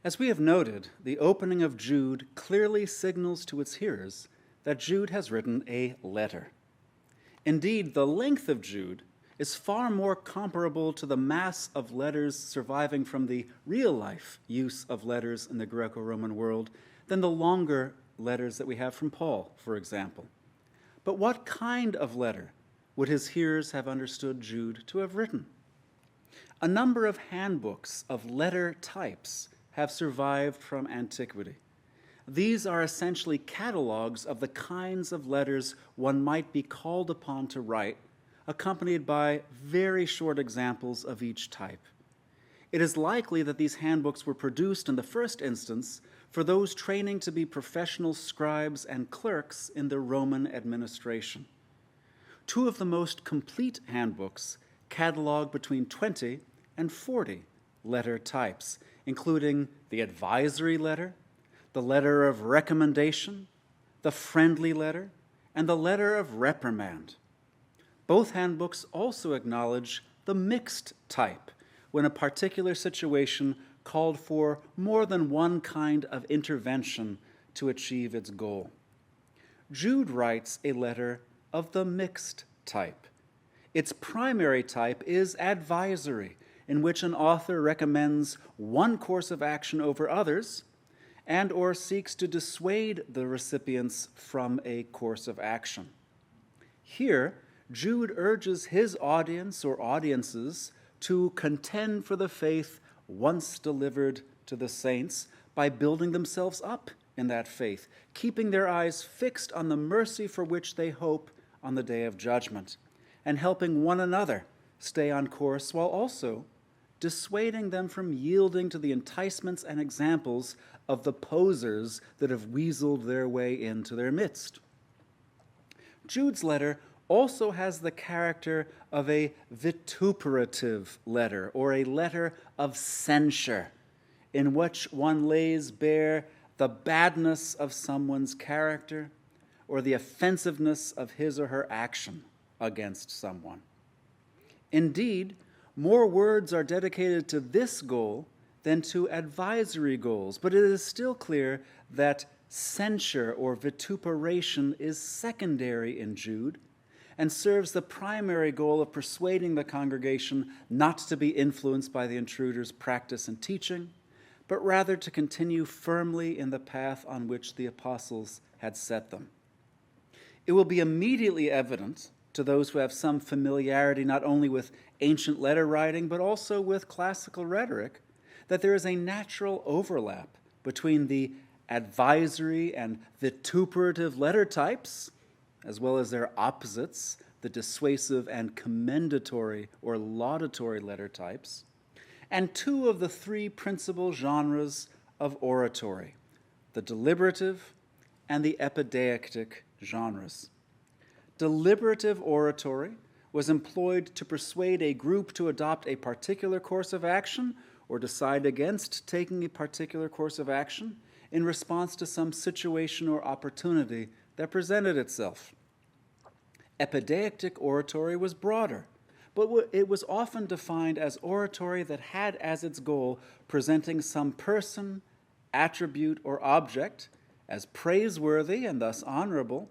As we have noted, the opening of Jude clearly signals to its hearers that Jude has written a letter. Indeed, the length of Jude is far more comparable to the mass of letters surviving from the real-life use of letters in the Greco-Roman world than the longer letters that we have from Paul, for example. But what kind of letter would his hearers have understood Jude to have written? A number of handbooks of letter types have survived from antiquity. These are essentially catalogs of the kinds of letters one might be called upon to write, accompanied by very short examples of each type. It is likely that these handbooks were produced in the first instance for those training to be professional scribes and clerks in the Roman administration. Two of the most complete handbooks catalog between 20 and 40 letter types, including the advisory letter, the letter of recommendation, the friendly letter, and the letter of reprimand. Both handbooks also acknowledge the mixed type, when a particular situation called for more than one kind of intervention to achieve its goal. Jude writes a letter of the mixed type. Its primary type is advisory, in which an author recommends one course of action over others and or seeks to dissuade the recipients from a course of action. Here, Jude urges his audience or audiences to contend for the faith once delivered to the saints by building themselves up in that faith, keeping their eyes fixed on the mercy for which they hope on the day of judgment, and helping one another stay on course while also dissuading them from yielding to the enticements and examples of the posers that have weaseled their way into their midst. Jude's letter also has the character of a vituperative letter, or a letter of censure, in which one lays bare the badness of someone's character or the offensiveness of his or her action against someone. Indeed, more words are dedicated to this goal than to advisory goals, but it is still clear that censure or vituperation is secondary in Jude and serves the primary goal of persuading the congregation not to be influenced by the intruder's practice and teaching, but rather to continue firmly in the path on which the apostles had set them. It will be immediately evident to those who have some familiarity not only with ancient letter writing, but also with classical rhetoric, that there is a natural overlap between the advisory and vituperative letter types, as well as their opposites, the dissuasive and commendatory or laudatory letter types, and two of the three principal genres of oratory, the deliberative and the epideictic genres. Deliberative oratory was employed to persuade a group to adopt a particular course of action or decide against taking a particular course of action in response to some situation or opportunity that presented itself. Epideictic oratory was broader, but it was often defined as oratory that had as its goal presenting some person, attribute, or object as praiseworthy and thus honorable,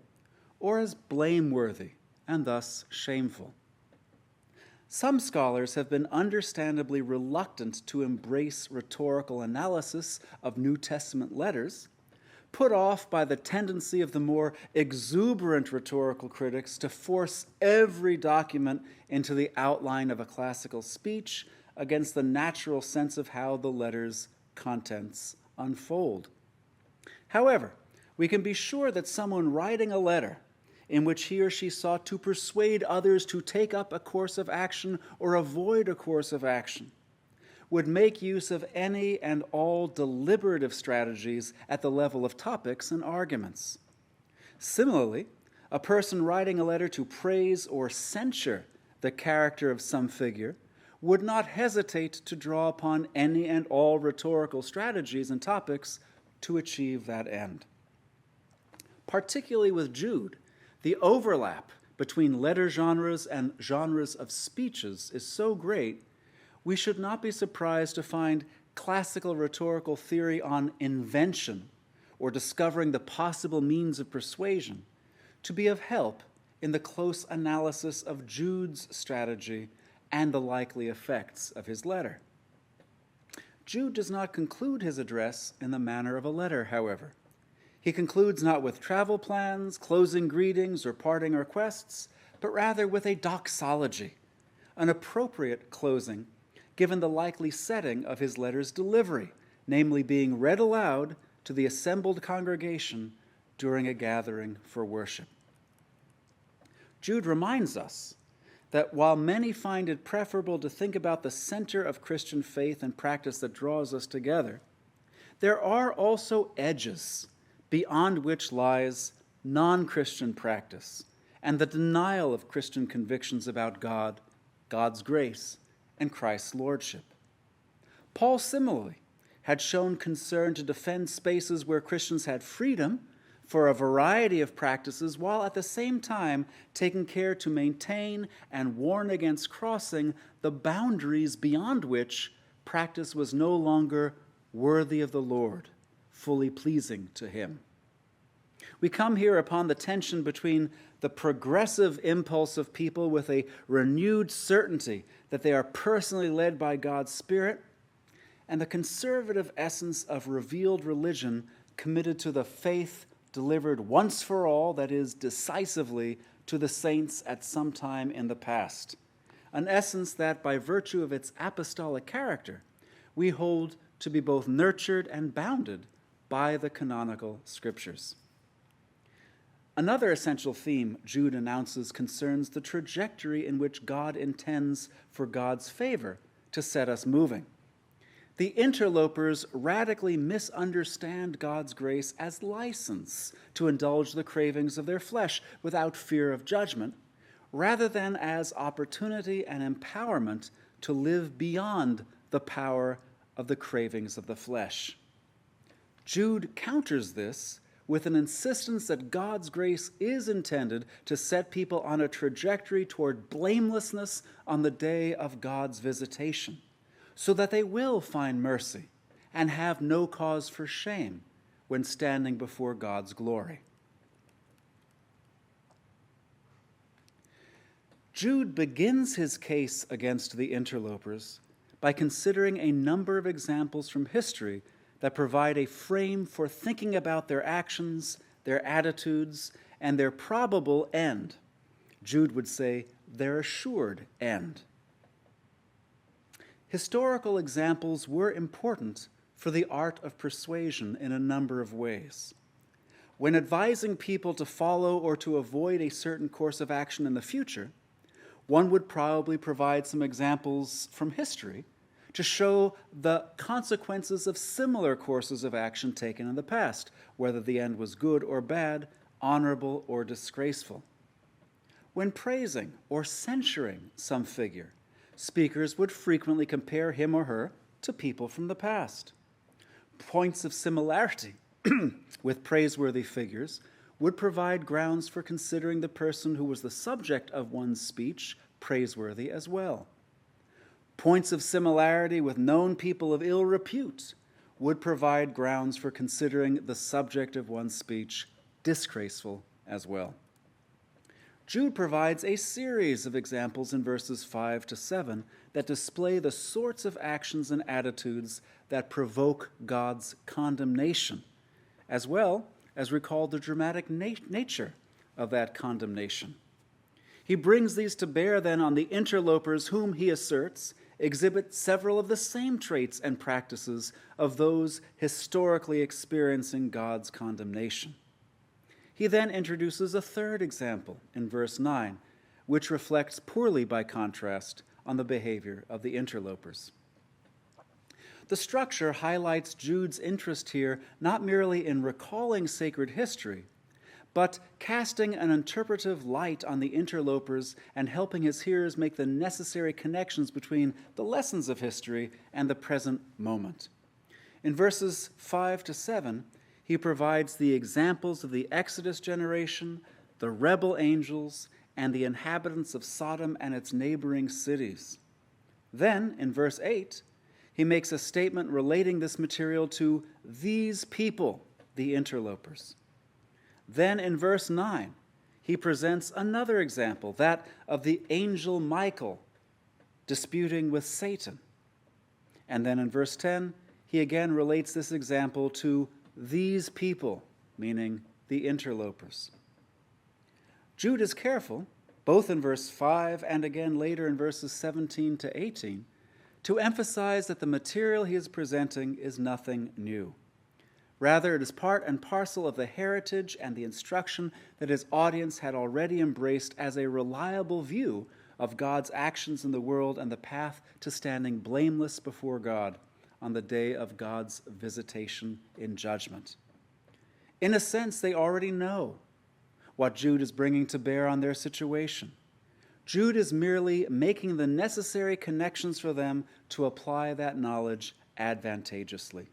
or as blameworthy and thus shameful. Some scholars have been understandably reluctant to embrace rhetorical analysis of New Testament letters, put off by the tendency of the more exuberant rhetorical critics to force every document into the outline of a classical speech against the natural sense of how the letter's contents unfold. However, we can be sure that someone writing a letter in which he or she sought to persuade others to take up a course of action or avoid a course of action would make use of any and all deliberative strategies at the level of topics and arguments. Similarly, a person writing a letter to praise or censure the character of some figure would not hesitate to draw upon any and all rhetorical strategies and topics to achieve that end. Particularly with Jude, the overlap between letter genres and genres of speeches is so great, we should not be surprised to find classical rhetorical theory on invention or discovering the possible means of persuasion to be of help in the close analysis of Jude's strategy and the likely effects of his letter. Jude does not conclude his address in the manner of a letter, however. He concludes not with travel plans, closing greetings, or parting requests, but rather with a doxology, an appropriate closing given the likely setting of his letter's delivery, namely being read aloud to the assembled congregation during a gathering for worship. Jude reminds us that while many find it preferable to think about the center of Christian faith and practice that draws us together, there are also edges beyond which lies non-Christian practice and the denial of Christian convictions about God, God's grace, and Christ's lordship. Paul similarly had shown concern to defend spaces where Christians had freedom for a variety of practices, while at the same time taking care to maintain and warn against crossing the boundaries beyond which practice was no longer worthy of the Lord, fully pleasing to him. We come here upon the tension between the progressive impulse of people with a renewed certainty that they are personally led by God's Spirit, and the conservative essence of revealed religion committed to the faith delivered once for all, that is, decisively, to the saints at some time in the past. An essence that, by virtue of its apostolic character, we hold to be both nurtured and bounded by the canonical scriptures. Another essential theme Jude announces concerns the trajectory in which God intends for God's favor to set us moving. The interlopers radically misunderstand God's grace as license to indulge the cravings of their flesh without fear of judgment, rather than as opportunity and empowerment to live beyond the power of the cravings of the flesh. Jude counters this with an insistence that God's grace is intended to set people on a trajectory toward blamelessness on the day of God's visitation, so that they will find mercy and have no cause for shame when standing before God's glory. Jude begins his case against the interlopers by considering a number of examples from history that provide a frame for thinking about their actions, their attitudes, and their probable end. Jude would say their assured end. Historical examples were important for the art of persuasion in a number of ways. When advising people to follow or to avoid a certain course of action in the future, one would probably provide some examples from history to show the consequences of similar courses of action taken in the past, whether the end was good or bad, honorable or disgraceful. When praising or censuring some figure, speakers would frequently compare him or her to people from the past. Points of similarity with praiseworthy figures would provide grounds for considering the person who was the subject of one's speech praiseworthy as well. Points of similarity with known people of ill repute would provide grounds for considering the subject of one's speech disgraceful as well. Jude provides a series of examples in verses 5 to 7 that display the sorts of actions and attitudes that provoke God's condemnation, as well as recall the dramatic nature of that condemnation. He brings these to bear then on the interlopers whom he asserts exhibit several of the same traits and practices of those historically experiencing God's condemnation. He then introduces a third example in verse 9, which reflects poorly, by contrast, on the behavior of the interlopers. The structure highlights Jude's interest here not merely in recalling sacred history, but casting an interpretive light on the interlopers and helping his hearers make the necessary connections between the lessons of history and the present moment. In verses 5 to 7, he provides the examples of the Exodus generation, the rebel angels, and the inhabitants of Sodom and its neighboring cities. Then, in verse 8, he makes a statement relating this material to these people, the interlopers. Then in verse 9, he presents another example, that of the angel Michael disputing with Satan. And then in verse 10, he again relates this example to these people, meaning the interlopers. Jude is careful, both in verse 5 and again later in verses 17 to 18, to emphasize that the material he is presenting is nothing new. Rather, it is part and parcel of the heritage and the instruction that his audience had already embraced as a reliable view of God's actions in the world and the path to standing blameless before God on the day of God's visitation in judgment. In a sense, they already know what Jude is bringing to bear on their situation. Jude is merely making the necessary connections for them to apply that knowledge advantageously.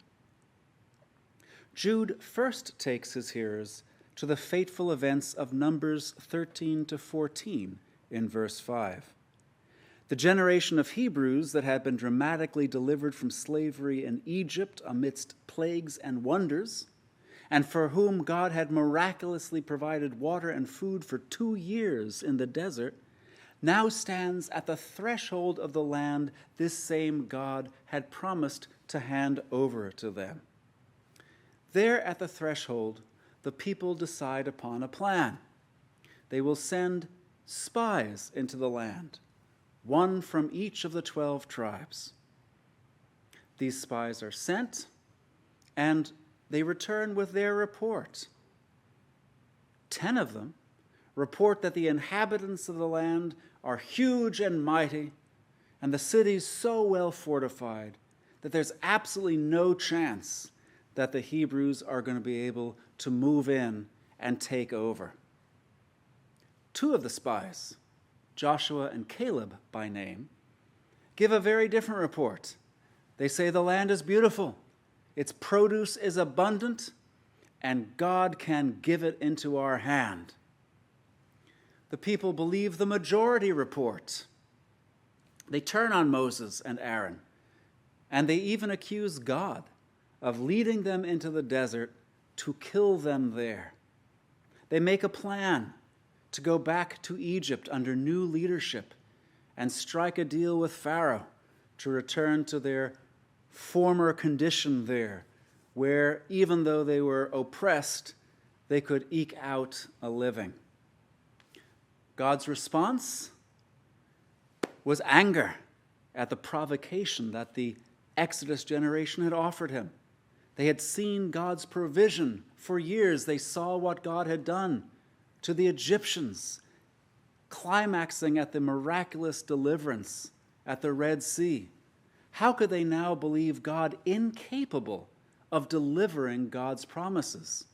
Jude first takes his hearers to the fateful events of Numbers 13 to 14 in verse 5. The generation of Hebrews that had been dramatically delivered from slavery in Egypt amidst plagues and wonders, and for whom God had miraculously provided water and food for 2 years in the desert, now stands at the threshold of the land this same God had promised to hand over to them. There at the threshold, the people decide upon a plan. They will send spies into the land, one from each of the 12 tribes. These spies are sent, and they return with their report. 10 of them report that the inhabitants of the land are huge and mighty, and the cities so well fortified that there's absolutely no chance that the Hebrews are going to be able to move in and take over. 2 of the spies, Joshua and Caleb by name, give a very different report. They say the land is beautiful, its produce is abundant, and God can give it into our hand. The people believe the majority report. They turn on Moses and Aaron, and they even accuse God of leading them into the desert to kill them there. They make a plan to go back to Egypt under new leadership and strike a deal with Pharaoh to return to their former condition there, where even though they were oppressed, they could eke out a living. God's response was anger at the provocation that the Exodus generation had offered him. They had seen God's provision for years. They saw what God had done to the Egyptians, climaxing at the miraculous deliverance at the Red Sea. How could they now believe God incapable of delivering God's promises?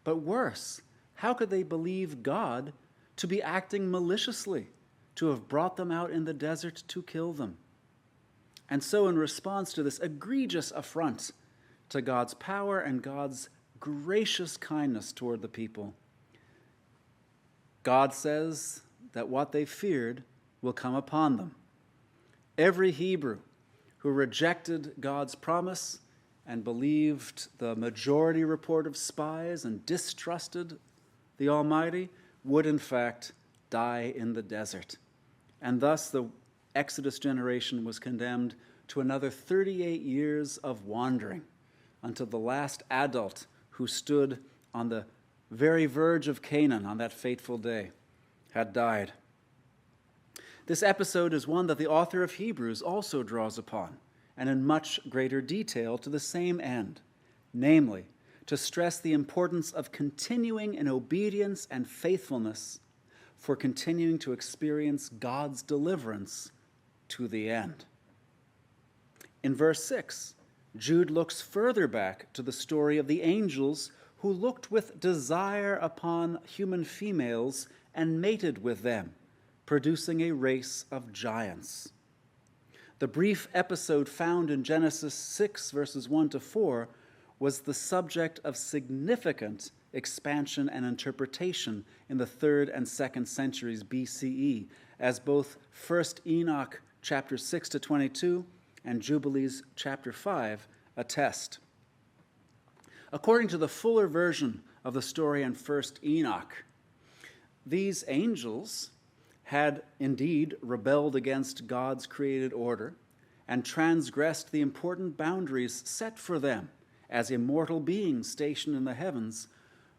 But worse, how could they believe God to be acting maliciously, to have brought them out in the desert to kill them? And so in response to this egregious affront to God's power and God's gracious kindness toward the people, God says that what they feared will come upon them. Every Hebrew who rejected God's promise and believed the majority report of spies and distrusted the Almighty would in fact die in the desert. And thus the Exodus generation was condemned to another 38 years of wandering until the last adult who stood on the very verge of Canaan on that fateful day had died. This episode is one that the author of Hebrews also draws upon, and in much greater detail to the same end, namely, to stress the importance of continuing in obedience and faithfulness for continuing to experience God's deliverance to the end. In verse 6, Jude looks further back to the story of the angels who looked with desire upon human females and mated with them, producing a race of giants. The brief episode found in Genesis 6, verses 1 to 4, was the subject of significant expansion and interpretation in the 3rd and 2nd centuries BCE, as both 1 Enoch chapter 6 to 22 and Jubilees chapter 5 attest. According to the fuller version of the story in 1st Enoch, these angels had indeed rebelled against God's created order and transgressed the important boundaries set for them as immortal beings stationed in the heavens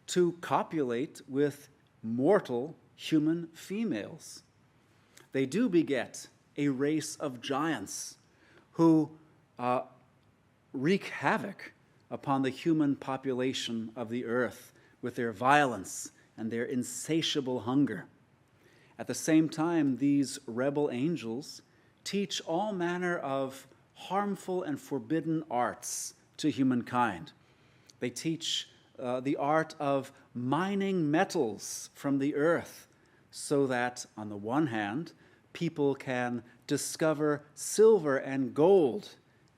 to copulate with mortal human females. They do beget a race of giants who wreak havoc upon the human population of the earth with their violence and their insatiable hunger. At the same time, these rebel angels teach all manner of harmful and forbidden arts to humankind. They teach the art of mining metals from the earth so that, on the one hand, people can discover silver and gold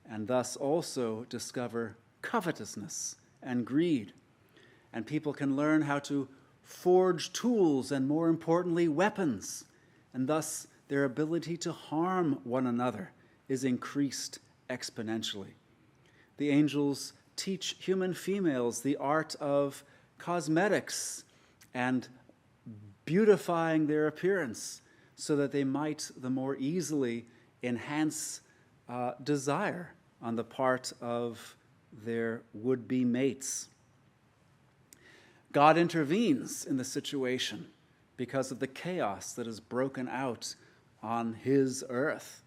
and thus also discover covetousness and greed. And people can learn how to forge tools and, more importantly, weapons, and thus their ability to harm one another is increased exponentially. The angels teach human females the art of cosmetics and beautifying their appearance so that they might the more easily enhance desire on the part of their would-be mates. God intervenes in the situation because of the chaos that is broken out on his earth.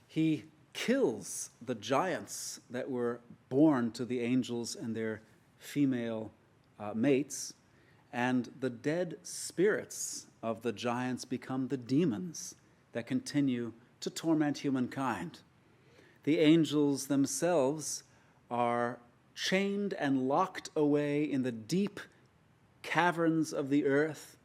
He kills the giants that were born to the angels and their female mates, and the dead spirits of the giants become the demons that continue to torment humankind. The angels themselves are chained and locked away in the deep caverns of the earth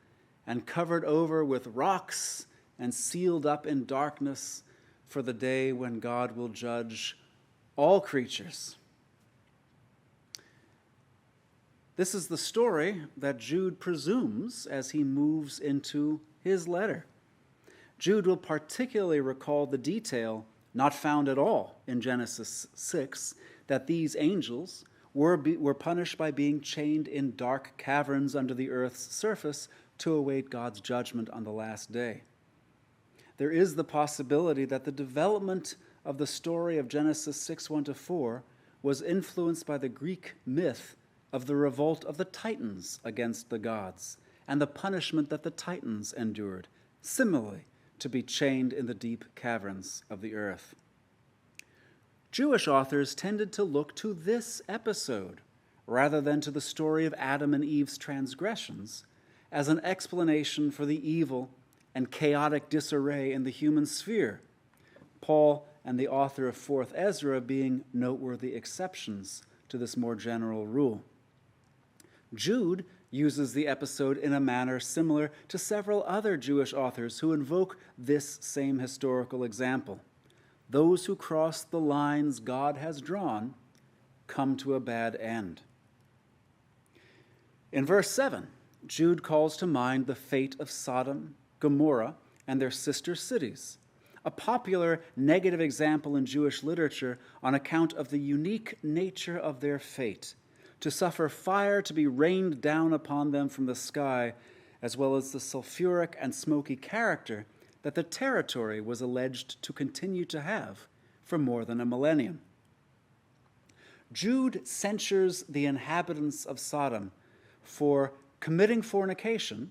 and covered over with rocks and sealed up in darkness for the day when God will judge all creatures. This is the story that Jude presumes as he moves into his letter. Jude will particularly recall the detail, not found at all in Genesis 6, that these angels were punished by being chained in dark caverns under the earth's surface to await God's judgment on the last day. There is the possibility that the development of the story of Genesis 6:1-4 was influenced by the Greek myth of the revolt of the Titans against the gods and the punishment that the Titans endured, similarly to be chained in the deep caverns of the earth. Jewish authors tended to look to this episode rather than to the story of Adam and Eve's transgressions as an explanation for the evil and chaotic disarray in the human sphere, Paul and the author of 4th Ezra being noteworthy exceptions to this more general rule. Jude uses the episode in a manner similar to several other Jewish authors who invoke this same historical example. Those who cross the lines God has drawn come to a bad end. In verse 7, Jude calls to mind the fate of Sodom, Gomorrah, and their sister cities, a popular negative example in Jewish literature on account of the unique nature of their fate, to suffer fire to be rained down upon them from the sky, as well as the sulfuric and smoky character that the territory was alleged to continue to have for more than a millennium. Jude censures the inhabitants of Sodom for committing fornication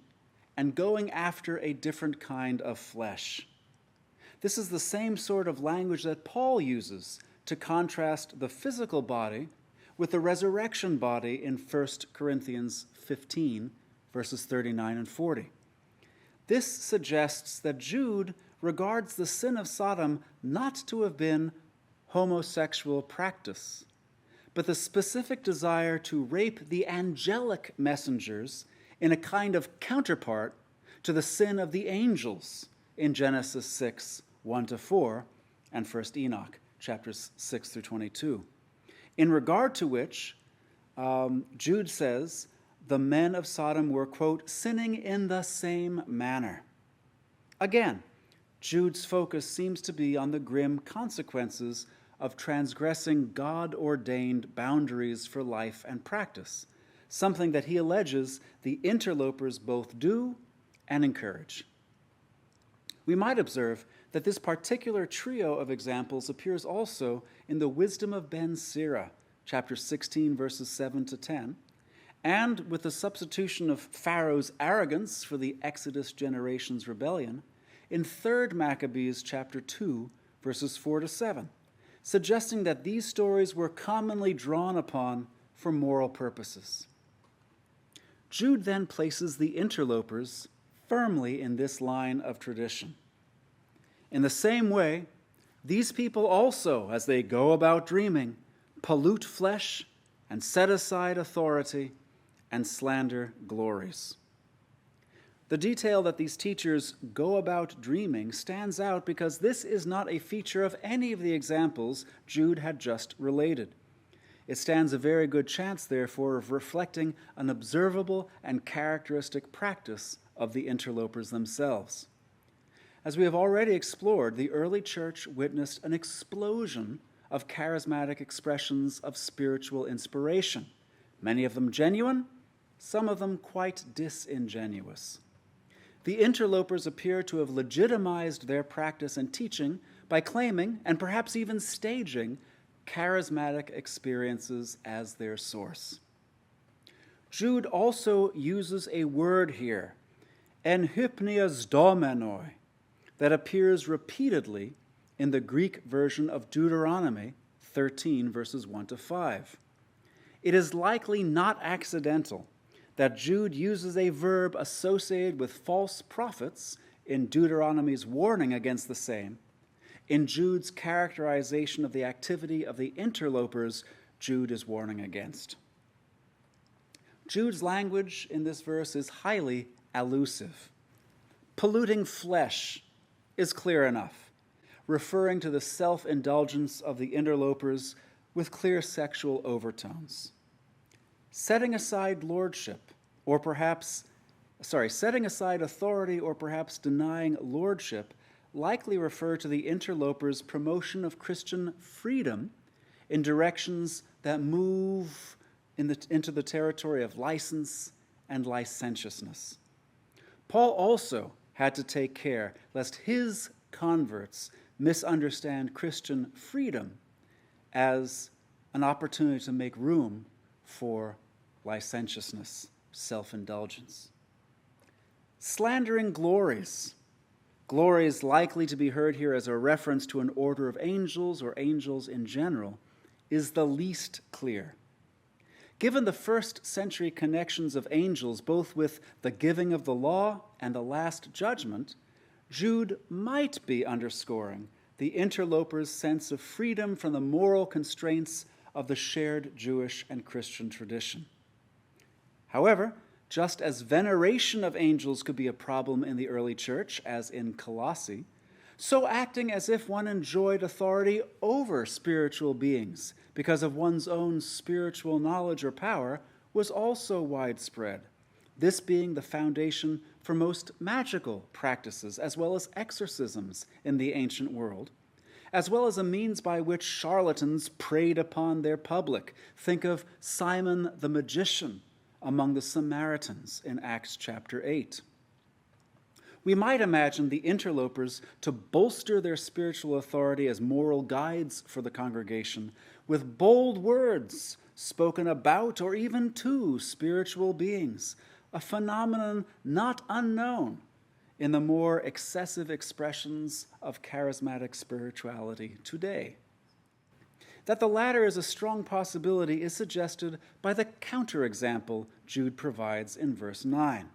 and going after a different kind of flesh. This is the same sort of language that Paul uses to contrast the physical body with the resurrection body in 1 Corinthians 15, verses 39 and 40. This suggests that Jude regards the sin of Sodom not to have been homosexual practice, but the specific desire to rape the angelic messengers in a kind of counterpart to the sin of the angels in Genesis 6, 1-4, and 1 Enoch, chapters 6-22. In regard to which, Jude says, the men of Sodom were, quote, sinning in the same manner. Again, Jude's focus seems to be on the grim consequences of transgressing God-ordained boundaries for life and practice, something that he alleges the interlopers both do and encourage. We might observe that this particular trio of examples appears also in the Wisdom of Ben Sira, chapter 16, verses 7 to 10, and with the substitution of Pharaoh's arrogance for the Exodus generation's rebellion, in 3rd Maccabees chapter 2, verses 4 to 7, suggesting that these stories were commonly drawn upon for moral purposes. Jude then places the interlopers firmly in this line of tradition. In the same way, these people also, as they go about dreaming, pollute flesh and set aside authority and slander glories. The detail that these teachers go about dreaming stands out because this is not a feature of any of the examples Jude had just related. It stands a very good chance, therefore, of reflecting an observable and characteristic practice of the interlopers themselves. As we have already explored, the early church witnessed an explosion of charismatic expressions of spiritual inspiration, many of them genuine, some of them quite disingenuous. The interlopers appear to have legitimized their practice and teaching by claiming, and perhaps even staging, charismatic experiences as their source. Jude also uses a word here, enhypnias domenoi, that appears repeatedly in the Greek version of Deuteronomy 13, verses 1 to 5. It is likely not accidental that Jude uses a verb associated with false prophets in Deuteronomy's warning against the same. In Jude's characterization of the activity of the interlopers, Jude is warning against. Jude's language in this verse is highly allusive. Polluting flesh is clear enough, referring to the self-indulgence of the interlopers with clear sexual overtones. Setting aside lordship, setting aside authority or perhaps denying lordship likely refer to the interlopers' promotion of Christian freedom in directions that move into the territory of license and licentiousness. Paul also had to take care lest his converts misunderstand Christian freedom as an opportunity to make room for licentiousness, self-indulgence. Slandering glories. Glories likely to be heard here as a reference to an order of angels or angels in general, is the least clear. Given the first century connections of angels, both with the giving of the law and the last judgment, Jude might be underscoring the interlopers' sense of freedom from the moral constraints of the shared Jewish and Christian tradition. However, just as veneration of angels could be a problem in the early church, as in Colossae, so acting as if one enjoyed authority over spiritual beings because of one's own spiritual knowledge or power was also widespread, this being the foundation for most magical practices as well as exorcisms in the ancient world, as well as a means by which charlatans preyed upon their public. Think of Simon the magician among the Samaritans in Acts chapter 8. We might imagine the interlopers to bolster their spiritual authority as moral guides for the congregation with bold words spoken about or even to spiritual beings, a phenomenon not unknown in the more excessive expressions of charismatic spirituality today. That the latter is a strong possibility is suggested by the counterexample Jude provides in verse 9.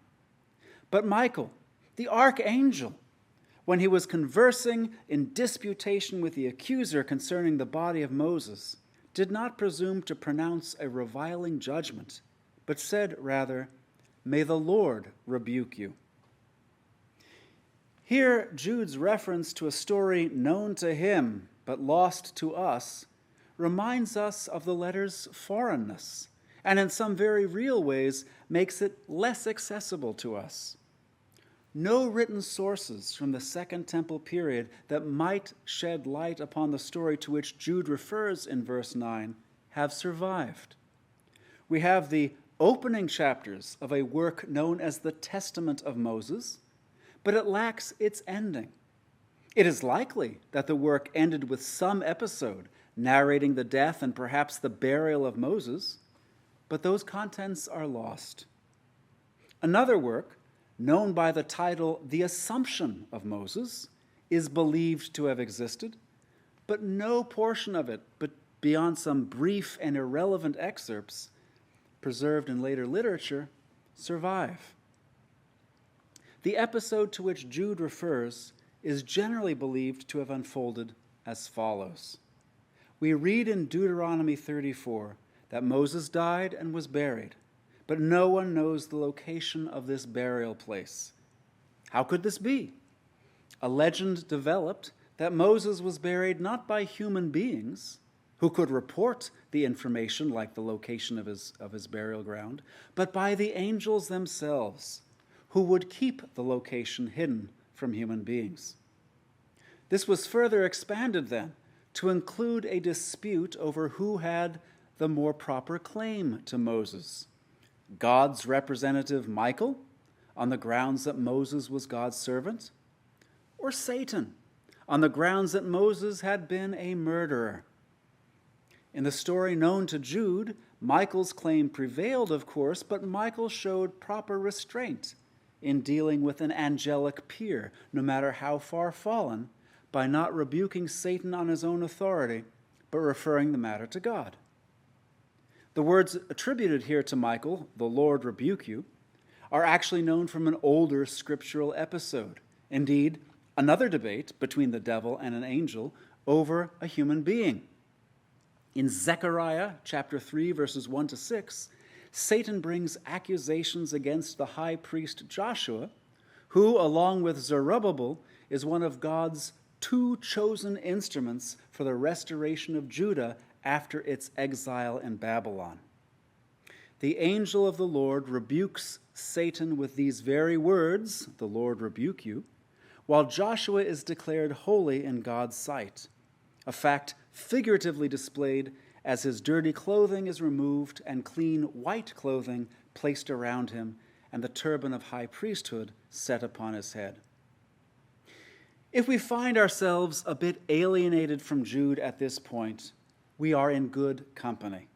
But Michael, the archangel, when he was conversing in disputation with the accuser concerning the body of Moses, did not presume to pronounce a reviling judgment, but said rather, "May the Lord rebuke you." Here, Jude's reference to a story known to him but lost to us reminds us of the letter's foreignness, and in some very real ways makes it less accessible to us. no written sources from the Second Temple period that might shed light upon the story to which Jude refers in verse 9 have survived. We have the opening chapters of a work known as the Testament of Moses, but it lacks its ending. It is likely that the work ended with some episode narrating the death and perhaps the burial of Moses, but those contents are lost. Another work, known by the title The Assumption of Moses, is believed to have existed, but no portion of it, but beyond some brief and irrelevant excerpts preserved in later literature, survive. The episode to which Jude refers is generally believed to have unfolded as follows. We read in Deuteronomy 34 that Moses died and was buried, but no one knows the location of this burial place. How could this be? A legend developed that Moses was buried not by human beings, who could report the information like the location of his burial ground, but by the angels themselves, who would keep the location hidden from human beings. This was further expanded then to include a dispute over who had the more proper claim to Moses. God's representative Michael, on the grounds that Moses was God's servant, or Satan, on the grounds that Moses had been a murderer. In the story known to Jude, Michael's claim prevailed, of course, but Michael showed proper restraint in dealing with an angelic peer, no matter how far fallen, by not rebuking Satan on his own authority, but referring the matter to God. The words attributed here to Michael, "The Lord rebuke you," are actually known from an older scriptural episode. Indeed, another debate between the devil and an angel over a human being. In Zechariah chapter 3, verses 1 to 6, Satan brings accusations against the high priest Joshua, who, along with Zerubbabel, is one of God's two chosen instruments for the restoration of Judah after its exile in Babylon. The angel of the Lord rebukes Satan with these very words, "The Lord rebuke you," while Joshua is declared holy in God's sight, a fact figuratively displayed as his dirty clothing is removed and clean white clothing placed around him and the turban of high priesthood set upon his head. If we find ourselves a bit alienated from Jude at this point, we are in good company.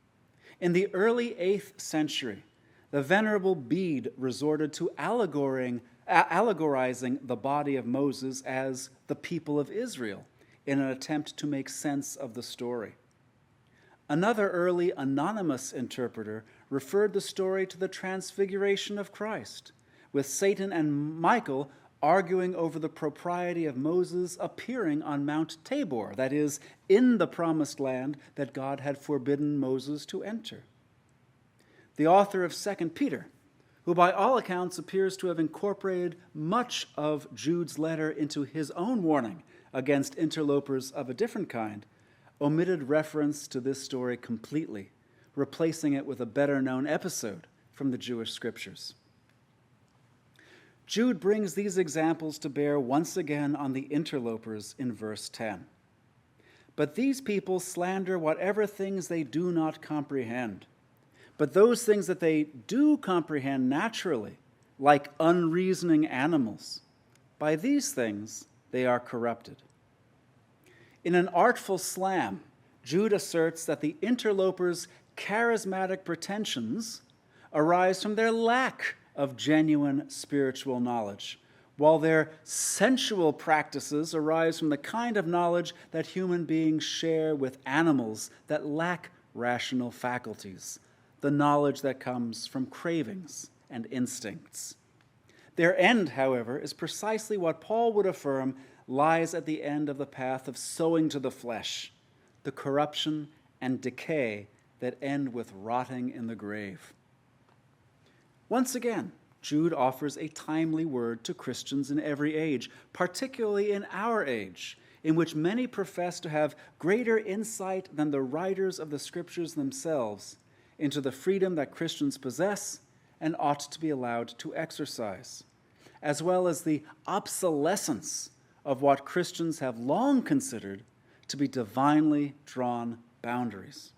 In the early 8th century, the Venerable Bede resorted to allegorizing the body of Moses as the people of Israel in an attempt to make sense of the story. Another early anonymous interpreter referred the story to the transfiguration of Christ, with Satan and Michael arguing over the propriety of Moses appearing on Mount Tabor, that is, in the promised land that God had forbidden Moses to enter. The author of 2 Peter, who by all accounts appears to have incorporated much of Jude's letter into his own warning against interlopers of a different kind, omitted reference to this story completely, replacing it with a better-known episode from the Jewish scriptures. Jude brings these examples to bear once again on the interlopers in verse 10. But these people slander whatever things they do not comprehend. But those things that they do comprehend naturally, like unreasoning animals, by these things they are corrupted. In an artful slam, Jude asserts that the interlopers' charismatic pretensions arise from their lack of genuine spiritual knowledge, while their sensual practices arise from the kind of knowledge that human beings share with animals that lack rational faculties, the knowledge that comes from cravings and instincts. Their end, however, is precisely what Paul would affirm lies at the end of the path of sowing to the flesh, the corruption and decay that end with rotting in the grave. Once again, Jude offers a timely word to Christians in every age, particularly in our age, in which many profess to have greater insight than the writers of the scriptures themselves into the freedom that Christians possess and ought to be allowed to exercise. as well as the obsolescence of what Christians have long considered to be divinely drawn boundaries.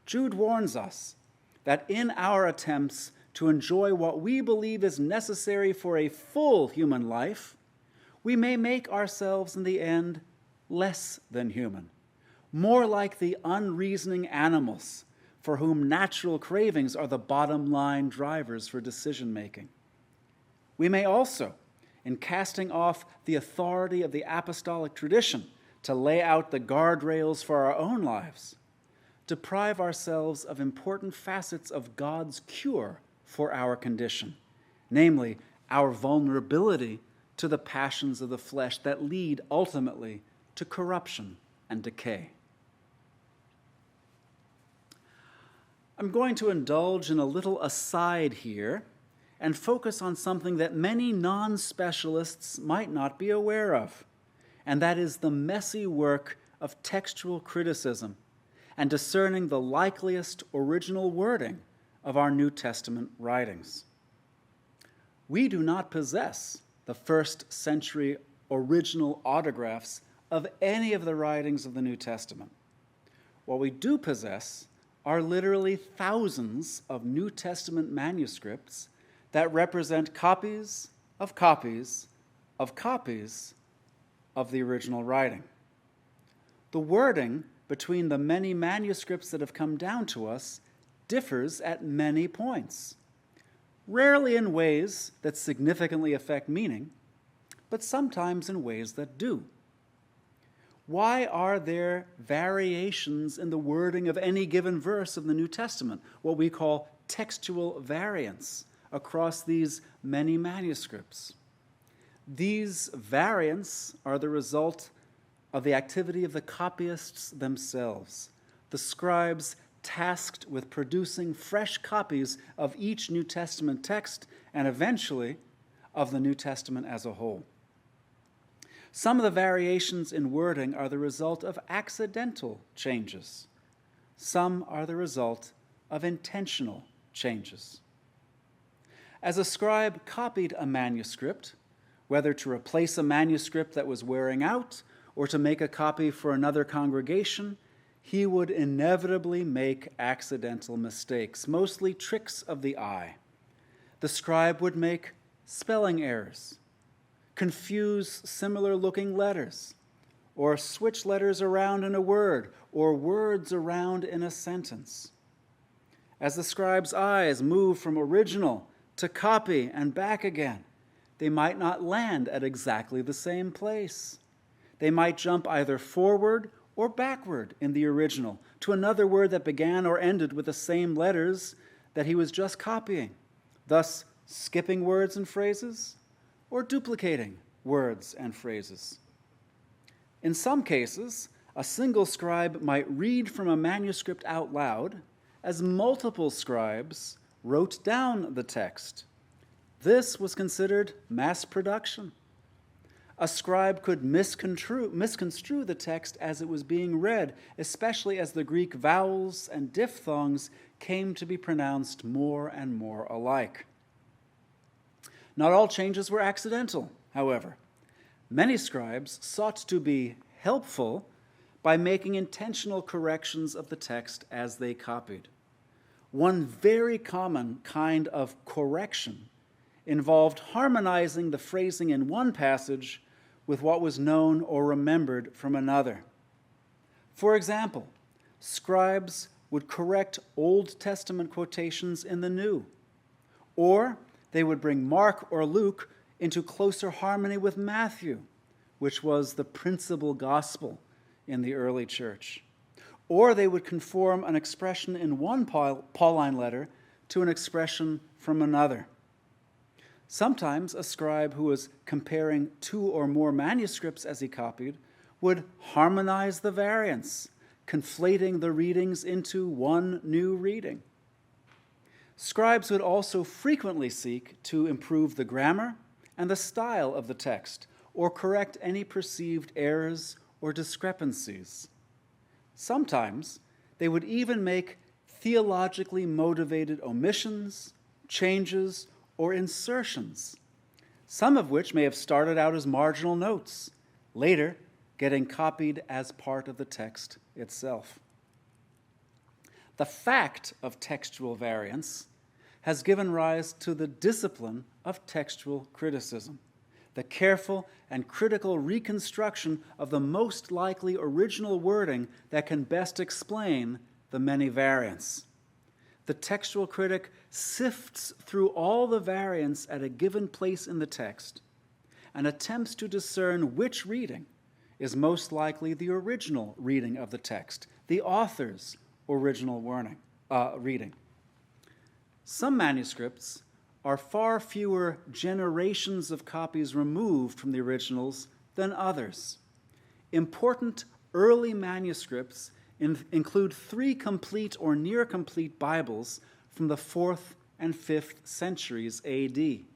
Jude warns us that in our attempts to enjoy what we believe is necessary for a full human life, we may make ourselves in the end less than human, more like the unreasoning animals for whom natural cravings are the bottom line drivers for decision-making. We may also, in casting off the authority of the apostolic tradition to lay out the guardrails for our own lives, deprive ourselves of important facets of God's cure for our condition, namely our vulnerability to the passions of the flesh that lead ultimately to corruption and decay. I'm going to indulge in a little aside here and focus on something that many non-specialists might not be aware of, and that is the messy work of textual criticism and discerning the likeliest original wording of our New Testament writings. We do not possess the first century original autographs of any of the writings of the New Testament. What we do possess are literally thousands of New Testament manuscripts that represent copies of copies of copies of the original writing. The wording between the many manuscripts that have come down to us differs at many points, rarely in ways that significantly affect meaning, but sometimes in ways that do. Why are there variations in the wording of any given verse of the New Testament, what we call textual variants, across these many manuscripts? These variants are the result of the activity of the copyists themselves, the scribes tasked with producing fresh copies of each New Testament text and eventually of the New Testament as a whole. Some of the variations in wording are the result of accidental changes. Some are the result of intentional changes. As a scribe copied a manuscript, whether to replace a manuscript that was wearing out or to make a copy for another congregation, he would inevitably make accidental mistakes, mostly tricks of the eye. The scribe would make spelling errors, confuse similar-looking letters, or switch letters around in a word, or words around in a sentence. As the scribe's eyes move from original to copy and back again, they might not land at exactly the same place. They might jump either forward or backward in the original to another word that began or ended with the same letters that he was just copying, thus skipping words and phrases or duplicating words and phrases. In some cases, a single scribe might read from a manuscript out loud as multiple scribes wrote down the text. This was considered mass production. A scribe could misconstrue the text as it was being read, especially as the Greek vowels and diphthongs came to be pronounced more and more alike. Not all changes were accidental, however. Many scribes sought to be helpful by making intentional corrections of the text as they copied. One very common kind of correction involved harmonizing the phrasing in one passage with what was known or remembered from another. For example, scribes would correct Old Testament quotations in the New, or they would bring Mark or Luke into closer harmony with Matthew, which was the principal gospel in the early church. Or they would conform an expression in one Pauline letter to an expression from another. Sometimes a scribe who was comparing two or more manuscripts as he copied would harmonize the variants, conflating the readings into one new reading. Scribes would also frequently seek to improve the grammar and the style of the text, or correct any perceived errors or discrepancies. Sometimes they would even make theologically motivated omissions, changes, or insertions some of which may have started out as marginal notes, later getting copied as part of the text itself. The fact of textual variance has given rise to the discipline of textual criticism, the careful and critical reconstruction of the most likely original wording that can best explain the many variants. The textual critic sifts through all the variants at a given place in the text and attempts to discern which reading is most likely the original reading of the text, the author's original reading. Some manuscripts are far fewer generations of copies removed from the originals than others. Important early manuscripts include 3 complete or near-complete Bibles from the 4th and 5th centuries A.D.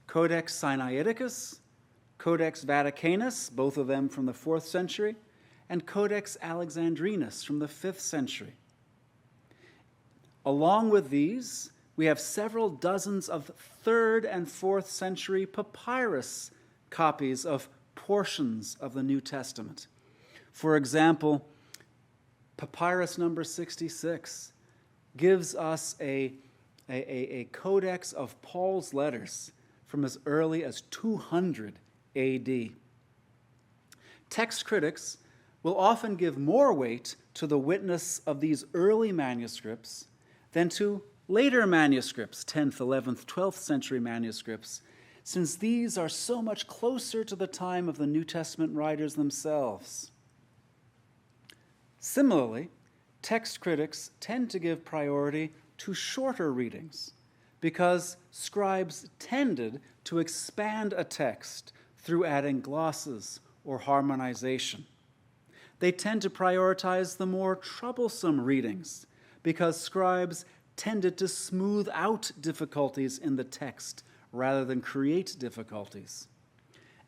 Codex Sinaiticus, Codex Vaticanus, both of them from the 4th century, and Codex Alexandrinus from the 5th century. Along with these, we have several dozens of 3rd and 4th century papyrus copies of portions of the New Testament. For example, papyrus number 66 gives us a codex of Paul's letters from as early as 200 A.D. Text critics will often give more weight to the witness of these early manuscripts than to later manuscripts, 10th, 11th, 12th century manuscripts, since these are so much closer to the time of the New Testament writers themselves. Similarly, text critics tend to give priority to shorter readings because scribes tended to expand a text through adding glosses or harmonization. They tend to prioritize the more troublesome readings because scribes tended to smooth out difficulties in the text rather than create difficulties.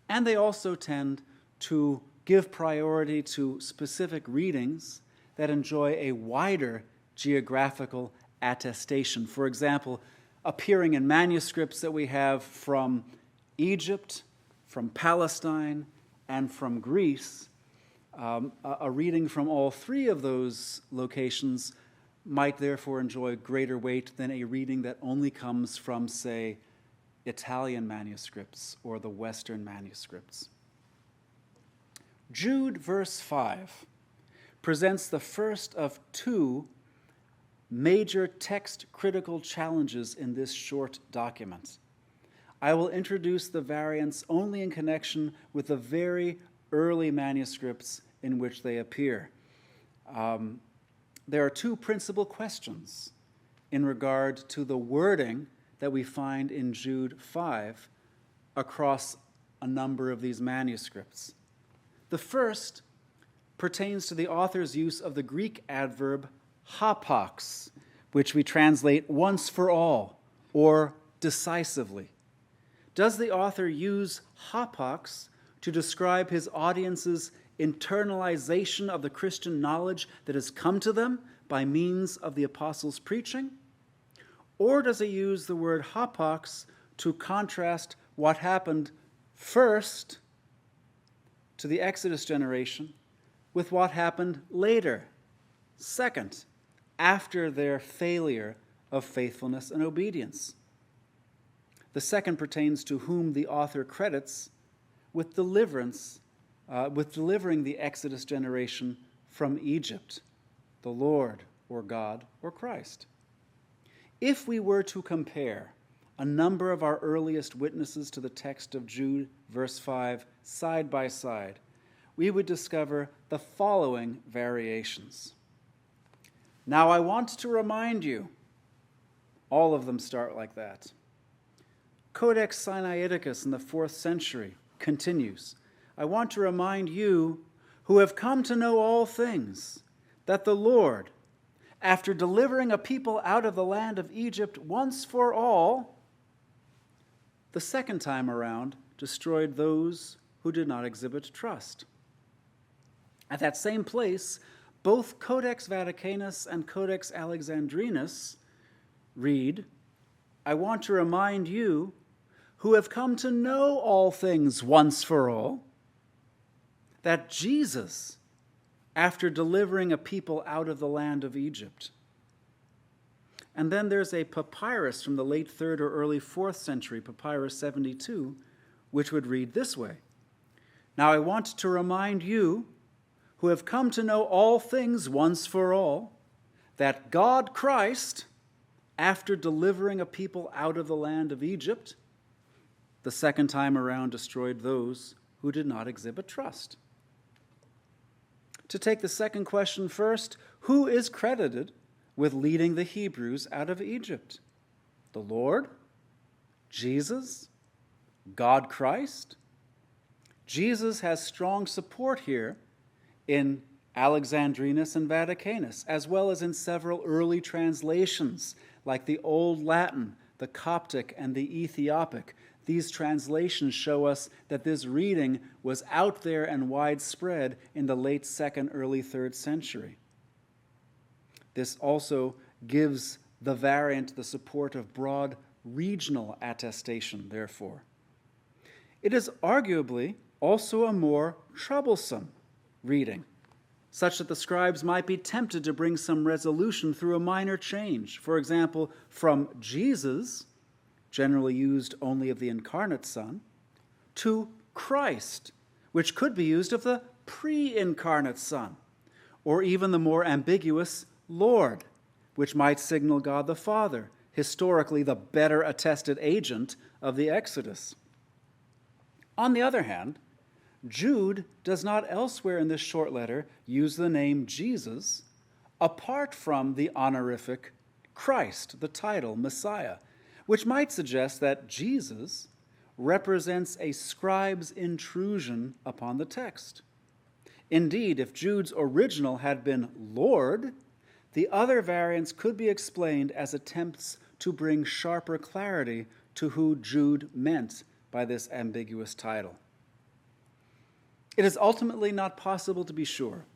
And they also tend to give priority to specific readings that enjoy a wider geographical attestation. For example, appearing in manuscripts that we have from Egypt, from Palestine, and from Greece, a reading from all 3 of those locations might therefore enjoy greater weight than a reading that only comes from, say, Italian manuscripts or the Western manuscripts. Jude, verse 5, presents the first of 2 major text-critical challenges in this short document. I will introduce the variants only in connection with the very early manuscripts in which they appear. There are 2 principal questions in regard to the wording that we find in Jude 5 across a number of these manuscripts. The first pertains to the author's use of the Greek adverb hapax, which we translate once for all or decisively. Does the author use hapax to describe his audience's internalization of the Christian knowledge that has come to them by means of the apostles' preaching? Or does he use the word hapax to contrast what happened first to the Exodus generation with what happened later, second, after their failure of faithfulness and obedience? The second pertains to whom the author credits with delivering the Exodus generation from Egypt, the Lord or God or Christ. If we were to compare a number of our earliest witnesses to the text of Jude, verse 5, side by side, we would discover the following variations. Now I want to remind you, all of them start like that. Codex Sinaiticus in the 4th century continues, I want to remind you who have come to know all things, that the Lord, after delivering a people out of the land of Egypt once for all, the second time around destroyed those who did not exhibit trust. At that same place, both Codex Vaticanus and Codex Alexandrinus read, I want to remind you who have come to know all things once for all, that Jesus, after delivering a people out of the land of Egypt. And then there's a papyrus from the late 3rd or early 4th century, Papyrus 72, which would read this way: "Now I want to remind you, who have come to know all things once for all, that God Christ, after delivering a people out of the land of Egypt, the second time around destroyed those who did not exhibit trust." To take the second question first, who is credited with leading the Hebrews out of Egypt? The Lord? Jesus? God Christ? Jesus has strong support here in Alexandrinus and Vaticanus, as well as in several early translations, like the Old Latin, the Coptic, and the Ethiopic. These translations show us that this reading was out there and widespread in the late 2nd, early 3rd century. This also gives the variant the support of broad regional attestation, therefore. It is arguably also a more troublesome reading, such that the scribes might be tempted to bring some resolution through a minor change. For example, from Jesus, generally used only of the incarnate Son, to Christ, which could be used of the pre-incarnate Son, or even the more ambiguous Lord, which might signal God the Father, historically the better attested agent of the Exodus. On the other hand, Jude does not elsewhere in this short letter use the name Jesus apart from the honorific Christ, the title Messiah, which might suggest that Jesus represents a scribe's intrusion upon the text. Indeed, if Jude's original had been Lord, the other variants could be explained as attempts to bring sharper clarity to who Jude meant by this ambiguous title. It is ultimately not possible to be sure.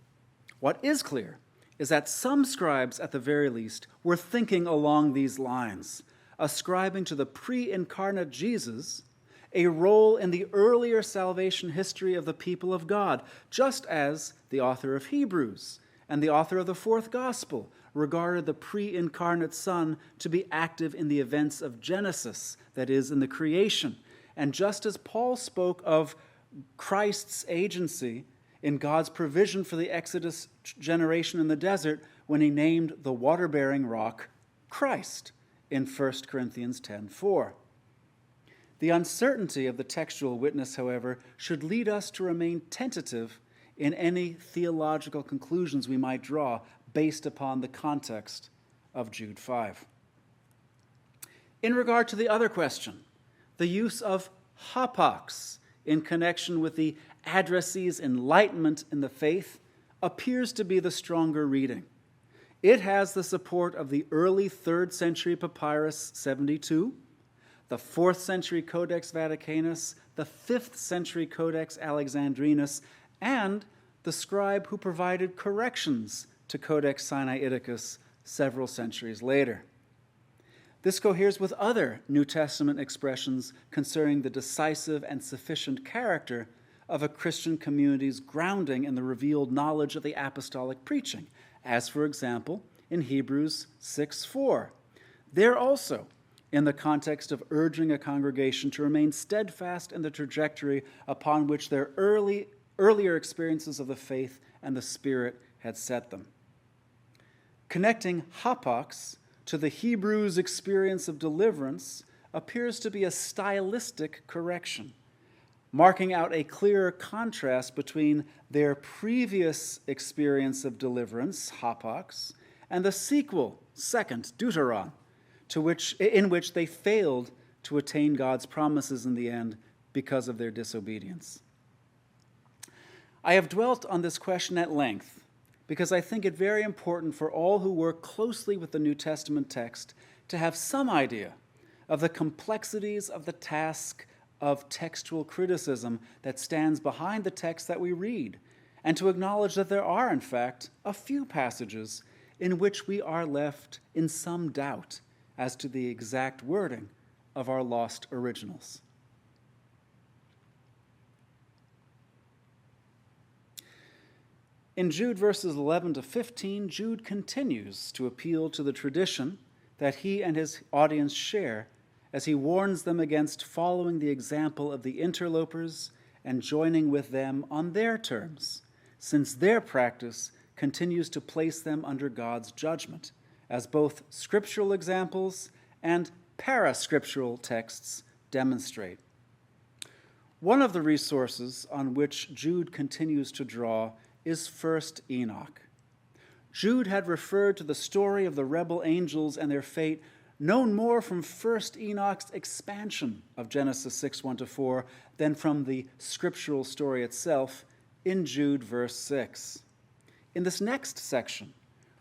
What is clear is that some scribes, at the very least, were thinking along these lines, ascribing to the pre-incarnate Jesus a role in the earlier salvation history of the people of God, just as the author of Hebrews and the author of the 4th Gospel regarded the pre-incarnate Son to be active in the events of Genesis, that is, in the creation. And just as Paul spoke of Christ's agency in God's provision for the Exodus generation in the desert when he named the water-bearing rock Christ in 1 Corinthians 10:4. The uncertainty of the textual witness, however, should lead us to remain tentative in any theological conclusions we might draw based upon the context of Jude 5. In regard to the other question, the use of hapax in connection with the addressee's enlightenment in the faith appears to be the stronger reading. It has the support of the early 3rd century Papyrus 72, the 4th century Codex Vaticanus, the 5th century Codex Alexandrinus, and the scribe who provided corrections to Codex Sinaiticus several centuries later. This coheres with other New Testament expressions concerning the decisive and sufficient character of a Christian community's grounding in the revealed knowledge of the apostolic preaching, as, for example, in Hebrews 6:4. There also, in the context of urging a congregation to remain steadfast in the trajectory upon which their earlier experiences of the faith and the Spirit had set them. Connecting hapax to the Hebrews' experience of deliverance appears to be a stylistic correction, marking out a clearer contrast between their previous experience of deliverance, hapax, and the sequel, second, deuteron, in which they failed to attain God's promises in the end because of their disobedience. I have dwelt on this question at length because I think it very important for all who work closely with the New Testament text to have some idea of the complexities of the task of textual criticism that stands behind the text that we read, and to acknowledge that there are, in fact, a few passages in which we are left in some doubt as to the exact wording of our lost originals. In Jude verses 11 to 15, Jude continues to appeal to the tradition that he and his audience share as he warns them against following the example of the interlopers and joining with them on their terms, since their practice continues to place them under God's judgment, as both scriptural examples and parascriptural texts demonstrate. One of the resources on which Jude continues to draw is 1 Enoch. Jude had referred to the story of the rebel angels and their fate known more from 1 Enoch's expansion of Genesis 6, 1-4 than from the scriptural story itself in Jude verse 6. In this next section,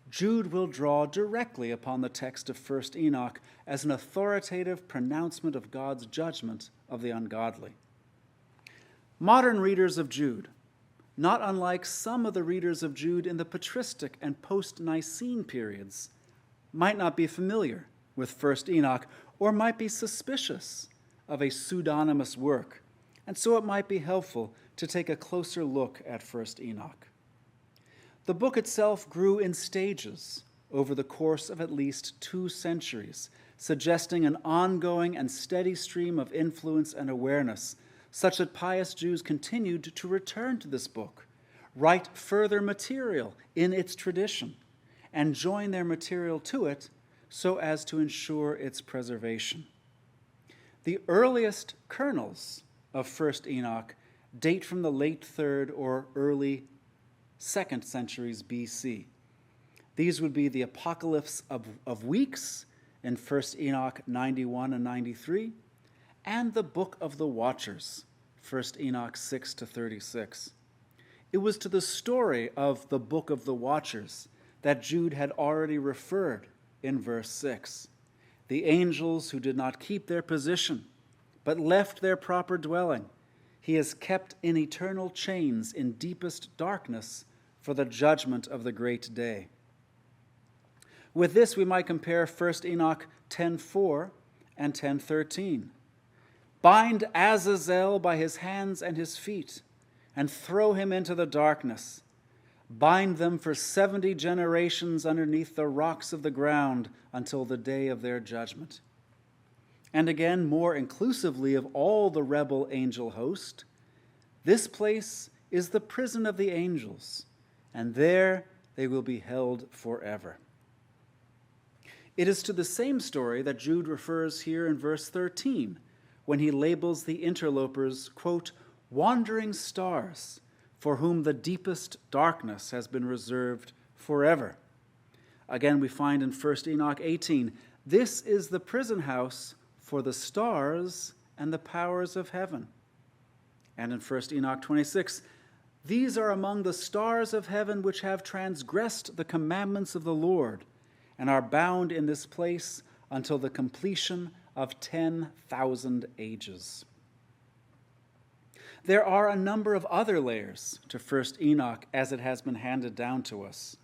Jude will draw directly upon the text of 1 Enoch as an authoritative pronouncement of God's judgment of the ungodly. Modern readers of Jude, not unlike some of the readers of Jude in the patristic and post-Nicene periods, might not be familiar with 1 Enoch or might be suspicious of a pseudonymous work, and so it might be helpful to take a closer look at 1 Enoch. The book itself grew in stages over the course of at least 2 centuries, suggesting an ongoing and steady stream of influence and awareness, such that pious Jews continued to return to this book, write further material in its tradition, and join their material to it so as to ensure its preservation. The earliest kernels of 1 Enoch date from the late 3rd or early 2nd centuries BC. These would be the Apocalypse of Weeks in 1 Enoch 91 and 93, and the Book of the Watchers, 1 Enoch 6-36. It was to the story of the Book of the Watchers that Jude had already referred in verse 6. The angels who did not keep their position, but left their proper dwelling, he has kept in eternal chains in deepest darkness for the judgment of the great day. With this we might compare 1 Enoch 10:4 and 10:13. Bind Azazel by his hands and his feet, and throw him into the darkness. Bind them for 70 generations underneath the rocks of the ground until the day of their judgment. And again, more inclusively of all the rebel angel host, this place is the prison of the angels, and there they will be held forever. It is to the same story that Jude refers here in verse 13, when he labels the interlopers, quote, wandering stars, for whom the deepest darkness has been reserved forever. Again, we find in 1 Enoch 18, this is the prison house for the stars and the powers of heaven. And in 1 Enoch 26, these are among the stars of heaven which have transgressed the commandments of the Lord and are bound in this place until the completion of 10,000 ages. There are a number of other layers to 1 Enoch as it has been handed down to us.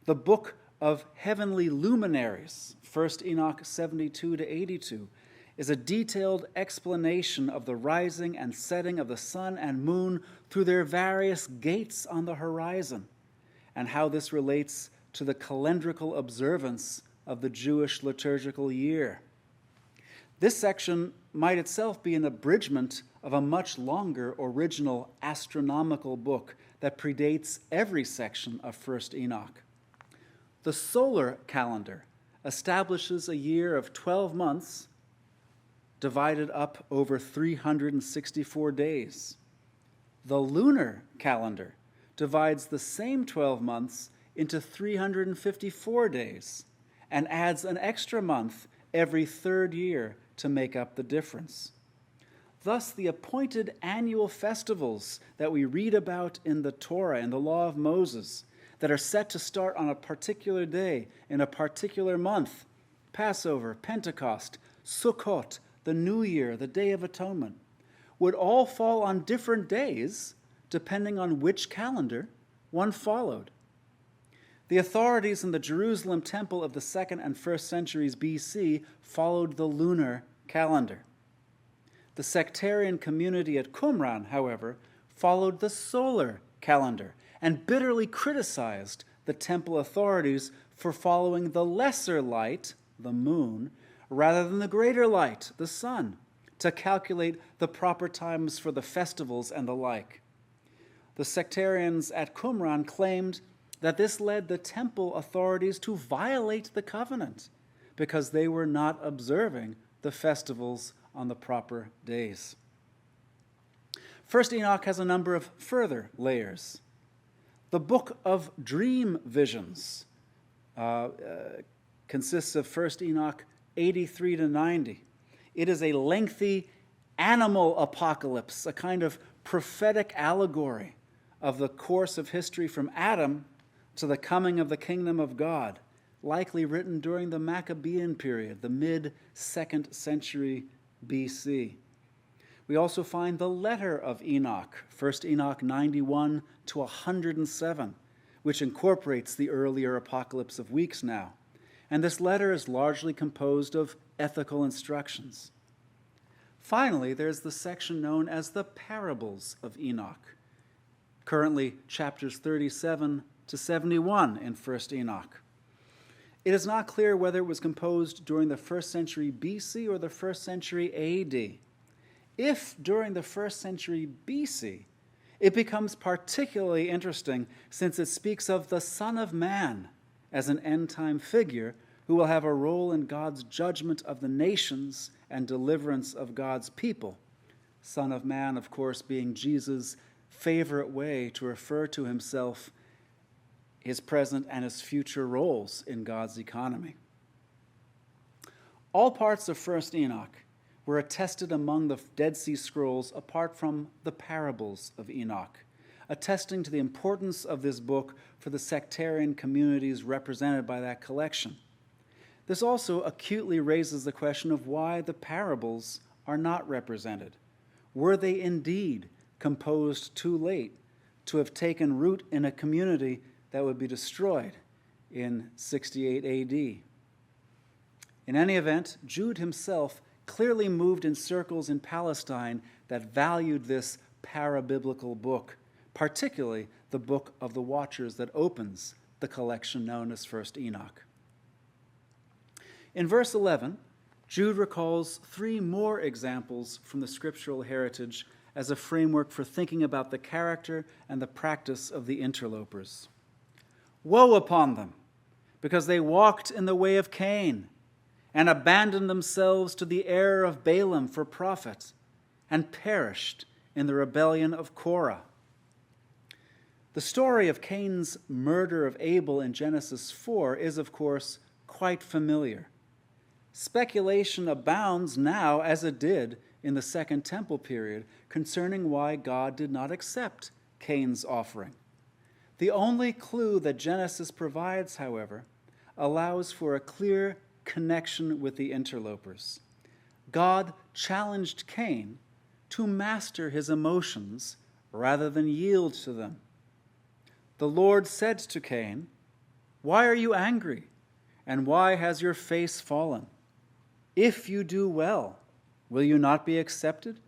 The book of heavenly luminaries, 1 Enoch 72-82, is a detailed explanation of the rising and setting of the sun and moon through their various gates on the horizon, and how this relates to the calendrical observance of the Jewish liturgical year. This section might itself be an abridgment of a much longer original astronomical book that predates every section of 1 Enoch. The solar calendar establishes a year of 12 months divided up over 364 days. The lunar calendar divides the same 12 months into 354 days and adds an extra month every 3rd year to make up the difference. Thus, the appointed annual festivals that we read about in the Torah and the Law of Moses that are set to start on a particular day in a particular month, Passover, Pentecost, Sukkot, the New Year, the Day of Atonement, would all fall on different days depending on which calendar one followed. The authorities in the Jerusalem temple of the 2nd and 1st centuries BC followed the lunar calendar. The sectarian community at Qumran, however, followed the solar calendar and bitterly criticized the temple authorities for following the lesser light, the moon, rather than the greater light, the sun, to calculate the proper times for the festivals and the like. The sectarians at Qumran claimed that this led the temple authorities to violate the covenant because they were not observing the festivals on the proper days. First Enoch has a number of further layers. The book of dream visions consists of First Enoch 83 to 90. It is a lengthy animal apocalypse, a kind of prophetic allegory of the course of history from Adam to the coming of the kingdom of God, likely written during the Maccabean period, the mid-2nd century BC. We also find the letter of Enoch, 1 Enoch 91 to 107, which incorporates the earlier Apocalypse of Weeks now. And this letter is largely composed of ethical instructions. Finally, there's the section known as the Parables of Enoch, currently chapters 37 to 71 in 1 Enoch. It is not clear whether it was composed during the 1st century BC or the 1st century AD. If during the 1st century BC, it becomes particularly interesting since it speaks of the Son of Man as an end-time figure who will have a role in God's judgment of the nations and deliverance of God's people. Son of Man, of course, being Jesus' favorite way to refer to himself, his present and his future roles in God's economy. All parts of 1st Enoch were attested among the Dead Sea Scrolls apart from the Parables of Enoch, attesting to the importance of this book for the sectarian communities represented by that collection. This also acutely raises the question of why the parables are not represented. Were they indeed composed too late to have taken root in a community that would be destroyed in 68 AD? In any event, Jude himself clearly moved in circles in Palestine that valued this parabiblical book, particularly the book of the Watchers that opens the collection known as 1 Enoch. In verse 11, Jude recalls 3 more examples from the scriptural heritage as a framework for thinking about the character and the practice of the interlopers. Woe upon them, because they walked in the way of Cain, and abandoned themselves to the error of Balaam for profit, and perished in the rebellion of Korah. The story of Cain's murder of Abel in Genesis 4 is, of course, quite familiar. Speculation abounds now, as it did in the Second Temple period, concerning why God did not accept Cain's offering. The only clue that Genesis provides, however, allows for a clear connection with the interlopers. God challenged Cain to master his emotions rather than yield to them. The Lord said to Cain, "Why are you angry, and why has your face fallen? If you do well, will you not be accepted?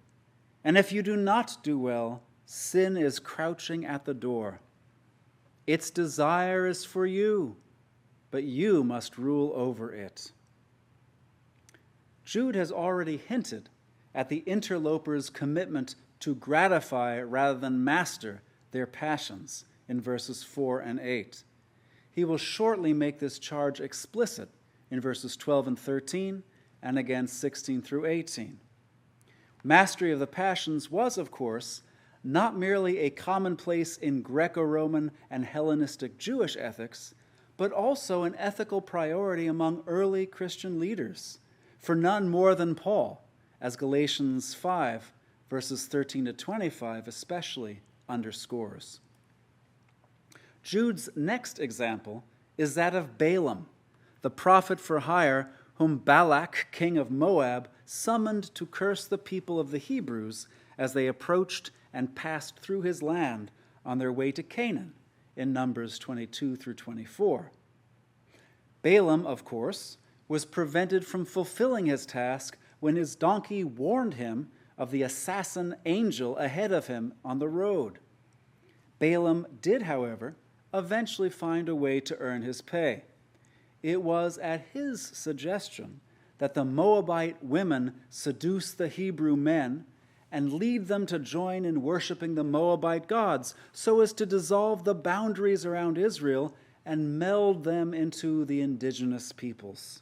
And if you do not do well, sin is crouching at the door. Its desire is for you, but you must rule over it." Jude has already hinted at the interlopers' commitment to gratify rather than master their passions in verses 4 and 8. He will shortly make this charge explicit in verses 12 and 13, and again 16 through 18. Mastery of the passions was, of course, not merely a commonplace in Greco-Roman and Hellenistic Jewish ethics, but also an ethical priority among early Christian leaders, for none more than Paul, as Galatians 5, verses 13 to 25 especially underscores. Jude's next example is that of Balaam, the prophet for hire whom Balak, king of Moab, summoned to curse the people of the Hebrews as they approached and passed through his land on their way to Canaan in Numbers 22 through 24. Balaam, of course, was prevented from fulfilling his task when his donkey warned him of the assassin angel ahead of him on the road. Balaam did, however, eventually find a way to earn his pay. It was at his suggestion that the Moabite women seduce the Hebrew men and lead them to join in worshiping the Moabite gods so as to dissolve the boundaries around Israel and meld them into the indigenous peoples.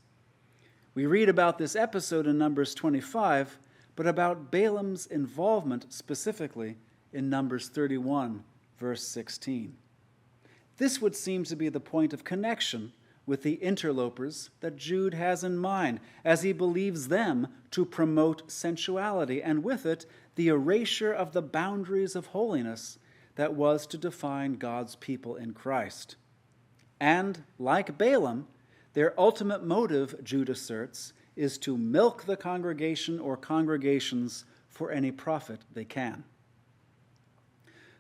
We read about this episode in Numbers 25, but about Balaam's involvement specifically in Numbers 31, verse 16. This would seem to be the point of connection with the interlopers that Jude has in mind, as he believes them to promote sensuality, and with it, the erasure of the boundaries of holiness that was to define God's people in Christ. And, like Balaam, their ultimate motive, Jude asserts, is to milk the congregation or congregations for any profit they can.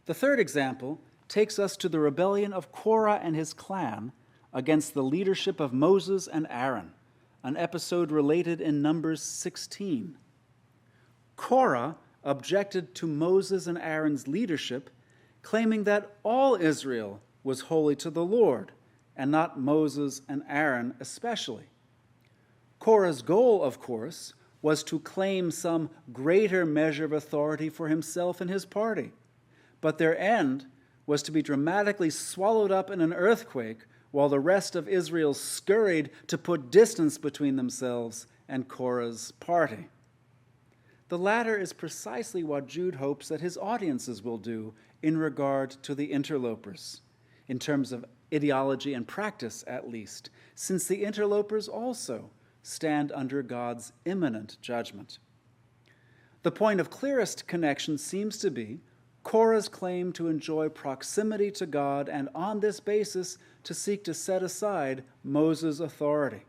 The third example takes us to the rebellion of Korah and his clan against the leadership of Moses and Aaron, an episode related in Numbers 16. Korah objected to Moses and Aaron's leadership, claiming that all Israel was holy to the Lord, and not Moses and Aaron especially. Korah's goal, of course, was to claim some greater measure of authority for himself and his party, but their end was to be dramatically swallowed up in an earthquake while the rest of Israel scurried to put distance between themselves and Korah's party. The latter is precisely what Jude hopes that his audiences will do in regard to the interlopers, in terms of ideology and practice at least, since the interlopers also stand under God's imminent judgment. The point of clearest connection seems to be Korah's claim to enjoy proximity to God and on this basis to seek to set aside Moses' authority.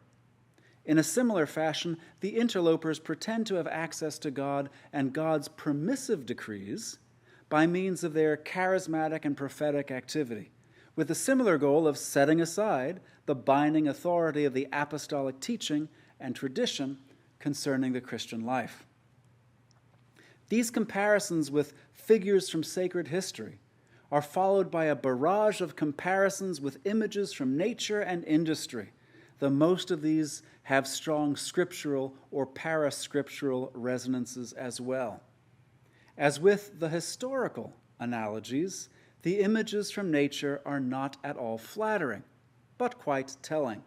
In a similar fashion, the interlopers pretend to have access to God and God's permissive decrees by means of their charismatic and prophetic activity, with the similar goal of setting aside the binding authority of the apostolic teaching and tradition concerning the Christian life. These comparisons with figures from sacred history are followed by a barrage of comparisons with images from nature and industry, though most of these have strong scriptural or parascriptural resonances as well. As with the historical analogies, the images from nature are not at all flattering, but quite telling.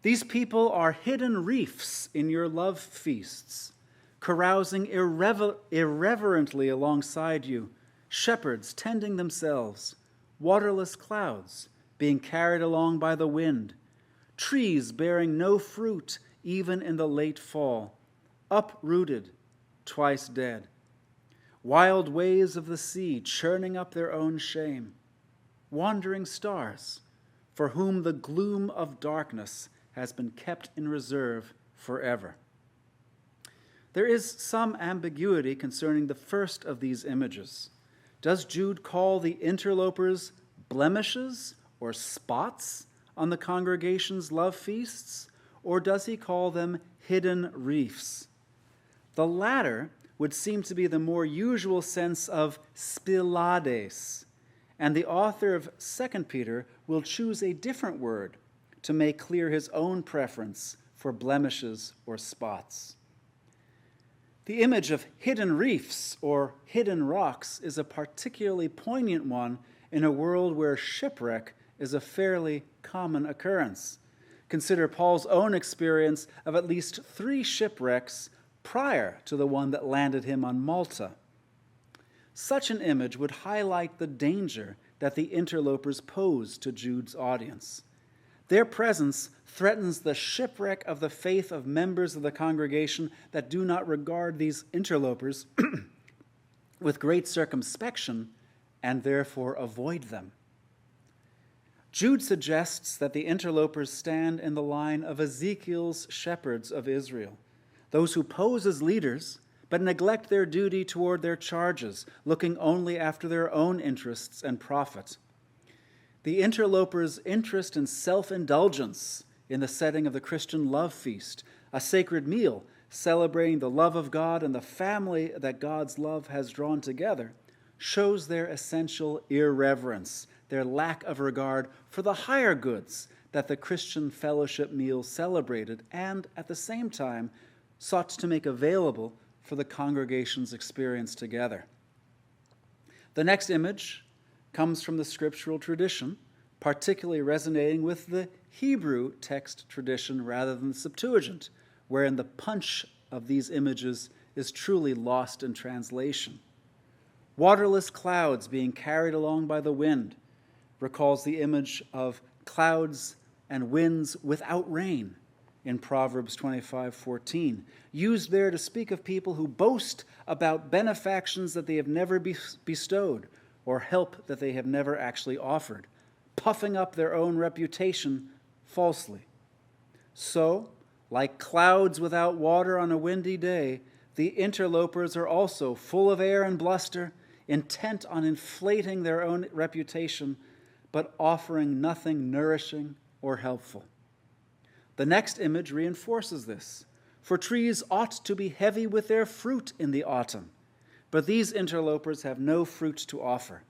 These people are hidden reefs in your love feasts, carousing irreverently alongside you, shepherds tending themselves, waterless clouds being carried along by the wind, trees bearing no fruit even in the late fall, uprooted, twice dead, wild waves of the sea churning up their own shame, wandering stars for whom the gloom of darkness has been kept in reserve forever. There is some ambiguity concerning the first of these images. Does Jude call the interlopers blemishes or spots on the congregation's love feasts, or does he call them hidden reefs? The latter would seem to be the more usual sense of spilades, and the author of 2 Peter will choose a different word to make clear his own preference for blemishes or spots. The image of hidden reefs or hidden rocks is a particularly poignant one in a world where shipwreck is a fairly common occurrence. Consider Paul's own experience of at least 3 shipwrecks prior to the one that landed him on Malta. Such an image would highlight the danger that the interlopers pose to Jude's audience. Their presence threatens the shipwreck of the faith of members of the congregation that do not regard these interlopers with great circumspection and therefore avoid them. Jude suggests that the interlopers stand in the line of Ezekiel's shepherds of Israel, those who pose as leaders but neglect their duty toward their charges, looking only after their own interests and profit. The interlopers' interest in self-indulgence in the setting of the Christian love feast, a sacred meal celebrating the love of God and the family that God's love has drawn together, shows their essential irreverence, their lack of regard for the higher goods that the Christian fellowship meal celebrated and, at the same time, sought to make available for the congregation's experience together. The next image comes from the scriptural tradition, particularly resonating with the Hebrew text tradition rather than the Septuagint, wherein the punch of these images is truly lost in translation. Waterless clouds being carried along by the wind recalls the image of clouds and winds without rain in Proverbs 25:14, used there to speak of people who boast about benefactions that they have never bestowed or help that they have never actually offered, puffing up their own reputation falsely. So, like clouds without water on a windy day, the interlopers are also full of air and bluster, intent on inflating their own reputation, but offering nothing nourishing or helpful. The next image reinforces this, for trees ought to be heavy with their fruit in the autumn, but these interlopers have no fruit to offer,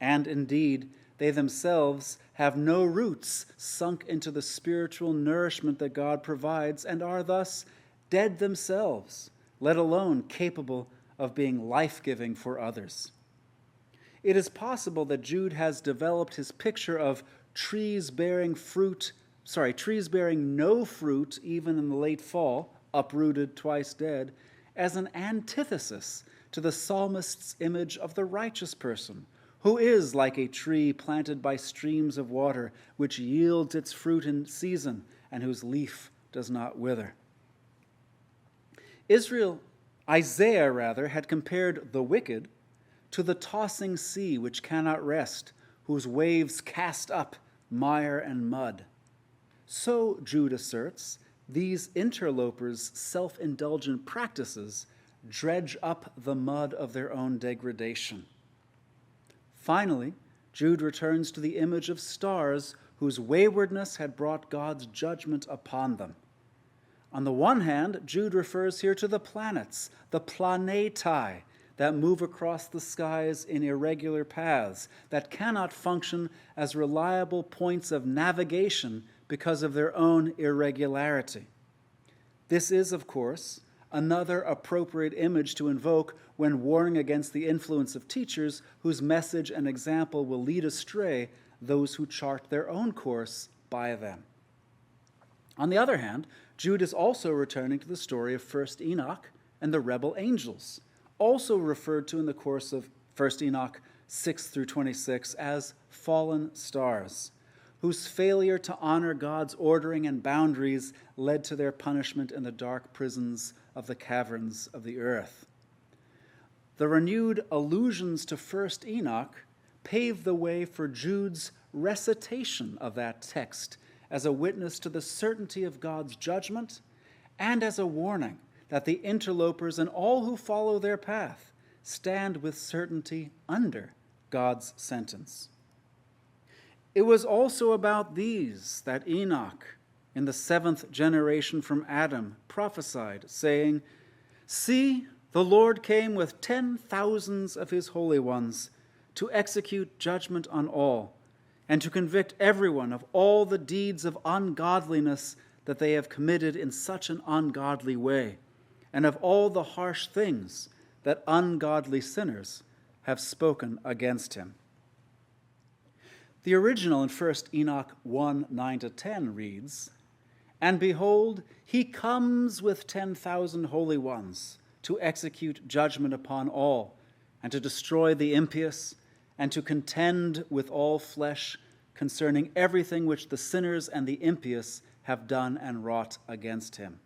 and indeed they themselves have no roots sunk into the spiritual nourishment that God provides and are thus dead themselves, let alone capable of being life-giving for others. It is possible that Jude has developed his picture of trees bearing no fruit even in the late fall, uprooted, twice dead, as an antithesis to the psalmist's image of the righteous person, who is like a tree planted by streams of water, which yields its fruit in season and whose leaf does not wither. Isaiah had compared the wicked to the tossing sea which cannot rest, whose waves cast up mire and mud. So, Jude asserts, these interlopers' self-indulgent practices dredge up the mud of their own degradation. Finally, Jude returns to the image of stars whose waywardness had brought God's judgment upon them. On the one hand, Jude refers here to the planets, the planetae, that move across the skies in irregular paths, that cannot function as reliable points of navigation because of their own irregularity. This is, of course, another appropriate image to invoke when warning against the influence of teachers whose message and example will lead astray those who chart their own course by them. On the other hand, Jude is also returning to the story of 1st Enoch and the rebel angels, also referred to in the course of 1st Enoch 6 through 26 as fallen stars, whose failure to honor God's ordering and boundaries led to their punishment in the dark prisons of the caverns of the earth. The renewed allusions to 1st Enoch pave the way for Jude's recitation of that text as a witness to the certainty of God's judgment and as a warning that the interlopers and all who follow their path stand with certainty under God's sentence. It was also about these that Enoch, in the 7th generation from Adam, prophesied, saying, "See, the Lord came with 10,000s of his holy ones to execute judgment on all, and to convict everyone of all the deeds of ungodliness that they have committed in such an ungodly way, and of all the harsh things that ungodly sinners have spoken against him." The original in 1 Enoch 1, 9-10 reads, "And behold, he comes with 10,000 holy ones to execute judgment upon all, and to destroy the impious, and to contend with all flesh concerning everything which the sinners and the impious have done and wrought against him."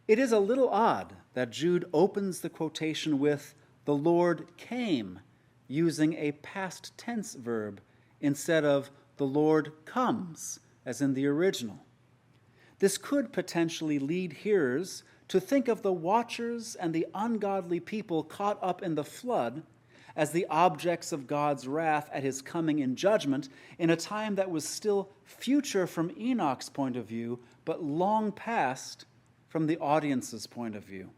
It is a little odd that Jude opens the quotation with, "The Lord came," using a past tense verb instead of "the Lord comes," as in the original. This could potentially lead hearers to think of the watchers and the ungodly people caught up in the flood as the objects of God's wrath at his coming in judgment in a time that was still future from Enoch's point of view, but long past from the audience's point of view.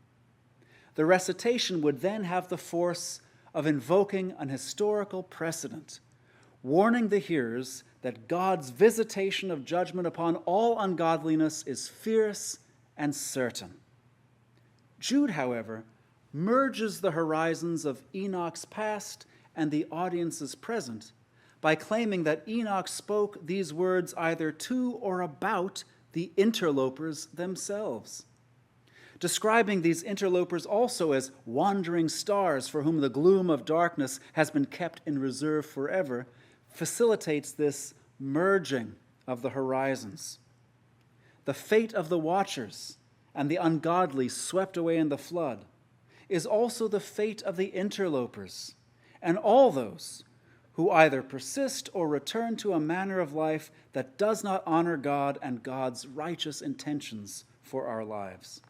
The recitation would then have the force of invoking an historical precedent, warning the hearers that God's visitation of judgment upon all ungodliness is fierce and certain. Jude, however, merges the horizons of Enoch's past and the audience's present by claiming that Enoch spoke these words either to or about the interlopers themselves. Describing these interlopers also as wandering stars for whom the gloom of darkness has been kept in reserve forever facilitates this merging of the horizons. The fate of the watchers and the ungodly swept away in the flood is also the fate of the interlopers and all those who either persist or return to a manner of life that does not honor God and God's righteous intentions for our lives.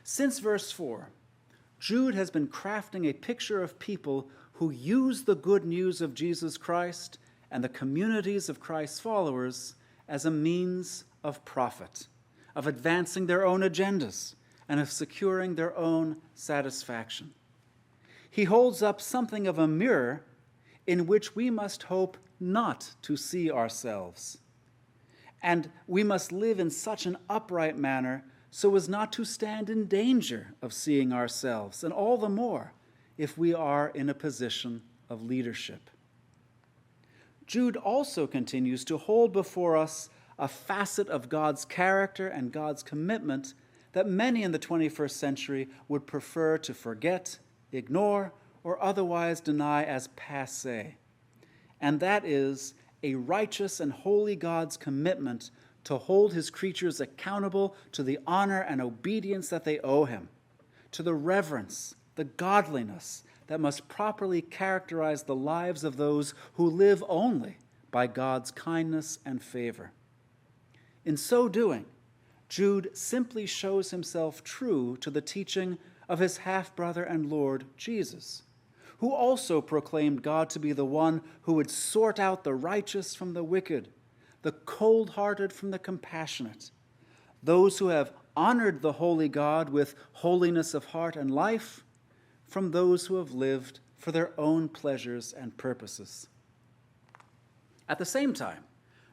Since verse 4, Jude has been crafting a picture of people who use the good news of Jesus Christ and the communities of Christ's followers as a means of profit, of advancing their own agendas, and of securing their own satisfaction. He holds up something of a mirror in which we must hope not to see ourselves. And we must live in such an upright manner so as not to stand in danger of seeing ourselves, and all the more if we are in a position of leadership. Jude also continues to hold before us a facet of God's character and God's commitment that many in the 21st century would prefer to forget, ignore, or otherwise deny as passé. And that is a righteous and holy God's commitment to hold his creatures accountable to the honor and obedience that they owe him, to the reverence, the godliness that must properly characterize the lives of those who live only by God's kindness and favor. In so doing, Jude simply shows himself true to the teaching of his half-brother and Lord Jesus, who also proclaimed God to be the one who would sort out the righteous from the wicked, the cold-hearted from the compassionate, those who have honored the holy God with holiness of heart and life from those who have lived for their own pleasures and purposes. At the same time,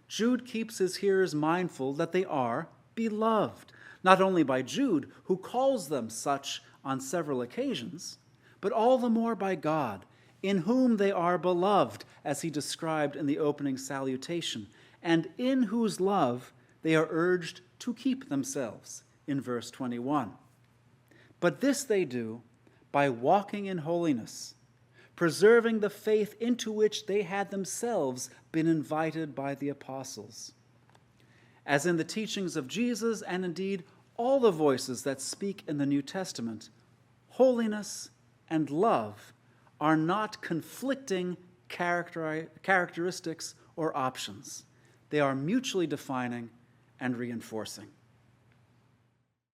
Jude keeps his hearers mindful that they are beloved, not only by Jude, who calls them such on several occasions, but all the more by God, in whom they are beloved, as he described in the opening salutation, and in whose love they are urged to keep themselves, in verse 21. But this they do by walking in holiness, preserving the faith into which they had themselves been invited by the apostles. As in the teachings of Jesus, and indeed all the voices that speak in the New Testament, holiness and love are not conflicting characteristics or options. They are mutually defining and reinforcing.